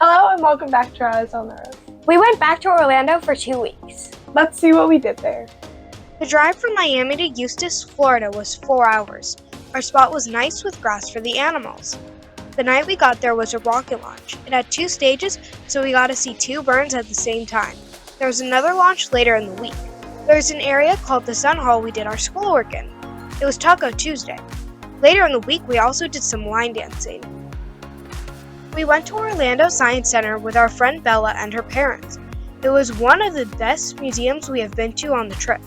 Hello and welcome back to our Eyes on the Road. We went back to Orlando for 2 weeks. Let's see what we did there. The drive from Miami to Eustis, Florida was 4 hours. Our spot was nice with grass for the animals. The night we got there was a rocket launch. It had 2 stages, so we got to see 2 burns at the same time. There was another launch later in the week. There was an area called the Sun Hall we did our schoolwork in. It was Taco Tuesday. Later in the week, we also did some line dancing. We went to Orlando Science Center with our friend Bella and her parents. It was one of the best museums we have been to on the trip.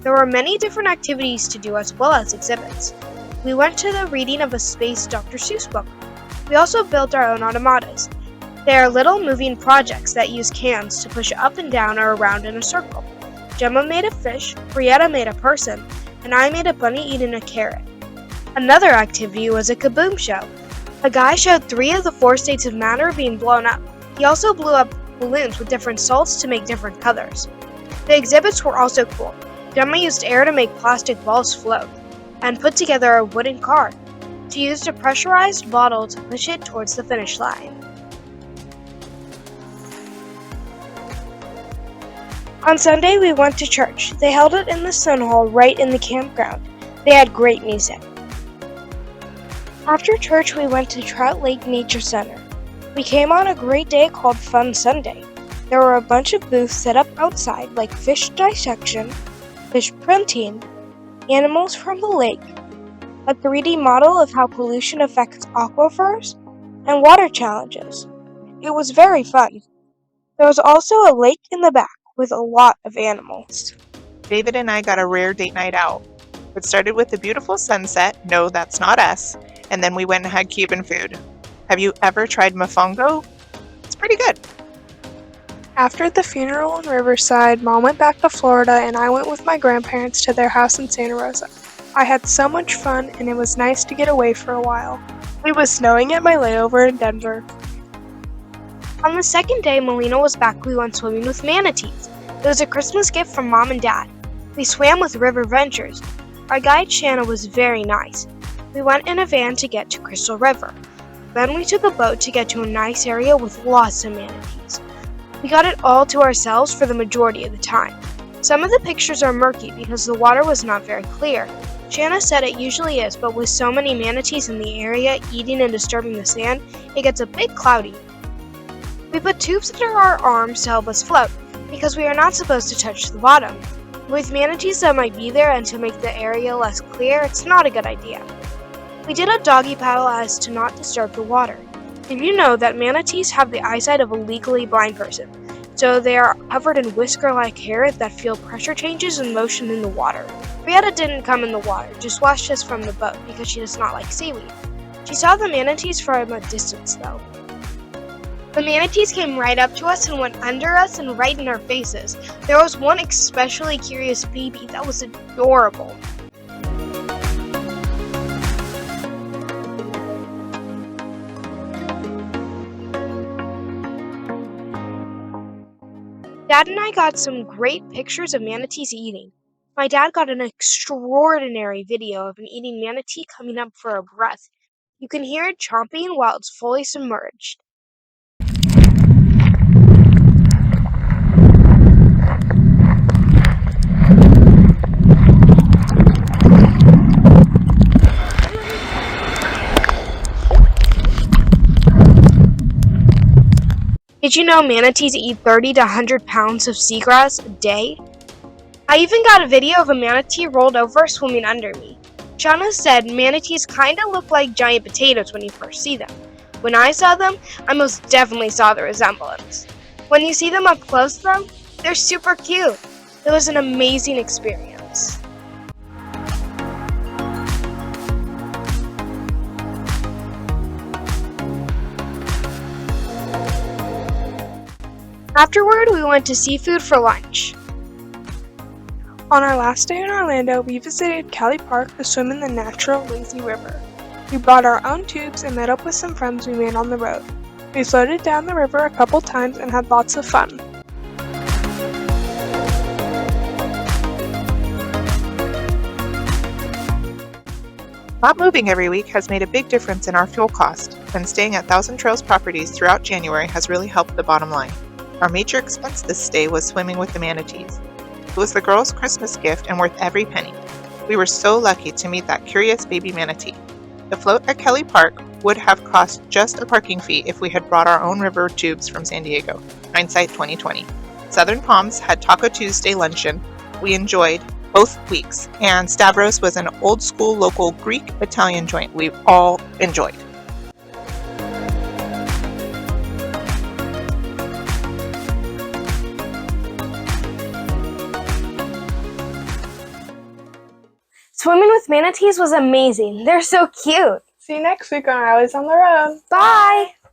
There were many different activities to do as well as exhibits. We went to the reading of a space Dr. Seuss book. We also built our own automatas. They are little moving projects that use cans to push up and down or around in a circle. Gemma made a fish, Brietta made a person, and I made a bunny eating a carrot. Another activity was a kaboom show. A guy showed 3 of the 4 states of matter being blown up. He also blew up balloons with different salts to make different colors. The exhibits were also cool. Gemma used air to make plastic balls float, and put together a wooden car. She used a pressurized bottle to push it towards the finish line. On Sunday, we went to church. They held it in the Sun Hall right in the campground. They had great music. After church, we went to Trout Lake Nature Center. We came on a great day called Fun Sunday. There were a bunch of booths set up outside like fish dissection, fish printing, animals from the lake, a 3D model of how pollution affects aquifers, and water challenges. It was very fun. There was also a lake in the back with a lot of animals. David and I got a rare date night out. It started with a beautiful sunset, no, that's not us, and then we went and had Cuban food. Have you ever tried mofongo? It's pretty good. After the funeral in Riverside, Mom went back to Florida and I went with my grandparents to their house in Santa Rosa. I had so much fun and it was nice to get away for a while. It was snowing at my layover in Denver. On the second day Melina was back, we went swimming with manatees. It was a Christmas gift from Mom and Dad. We swam with River Ventures. Our guide Shanna was very nice. We went in a van to get to Crystal River. Then we took a boat to get to a nice area with lots of manatees. We got it all to ourselves for the majority of the time. Some of the pictures are murky because the water was not very clear. Shanna said it usually is, but with so many manatees in the area eating and disturbing the sand, it gets a bit cloudy. We put tubes under our arms to help us float, because we are not supposed to touch the bottom. With manatees that might be there and to make the area less clear, it's not a good idea. We did a doggy paddle as to not disturb the water. Did you know that manatees have the eyesight of a legally blind person? So they are covered in whisker-like hair that feel pressure changes and motion in the water. Brietta didn't come in the water, just watched us from the boat because she does not like seaweed. She saw the manatees from a distance though. The manatees came right up to us and went under us and right in our faces. There was one especially curious baby that was adorable. Dad and I got some great pictures of manatees eating. My dad got an extraordinary video of an eating manatee coming up for a breath. You can hear it chomping while it's fully submerged. Did you know manatees eat 30 to 100 pounds of seagrass a day? I even got a video of a manatee rolled over swimming under me. Shauna said manatees kinda look like giant potatoes when you first see them. When I saw them, I most definitely saw the resemblance. When you see them up close though, they're super cute. It was an amazing experience. Afterward, we went to seafood for lunch. On our last day in Orlando, we visited Cali Park to swim in the natural lazy river. We brought our own tubes and met up with some friends we made on the road. We floated down the river a couple times and had lots of fun. Not moving every week has made a big difference in our fuel cost, and staying at Thousand Trails properties throughout January has really helped the bottom line. Our major expense this stay was swimming with the manatees. It was the girls' Christmas gift and worth every penny. We were so lucky to meet that curious baby manatee. The float at Kelly Park would have cost just a parking fee if we had brought our own river tubes from San Diego. Hindsight 2020. Southern Palms had Taco Tuesday luncheon we enjoyed both weeks, and Stavros was an old school local Greek-Italian joint we all enjoyed. Swimming with manatees was amazing. They're so cute. See you next week on Riley's on the Road. Bye!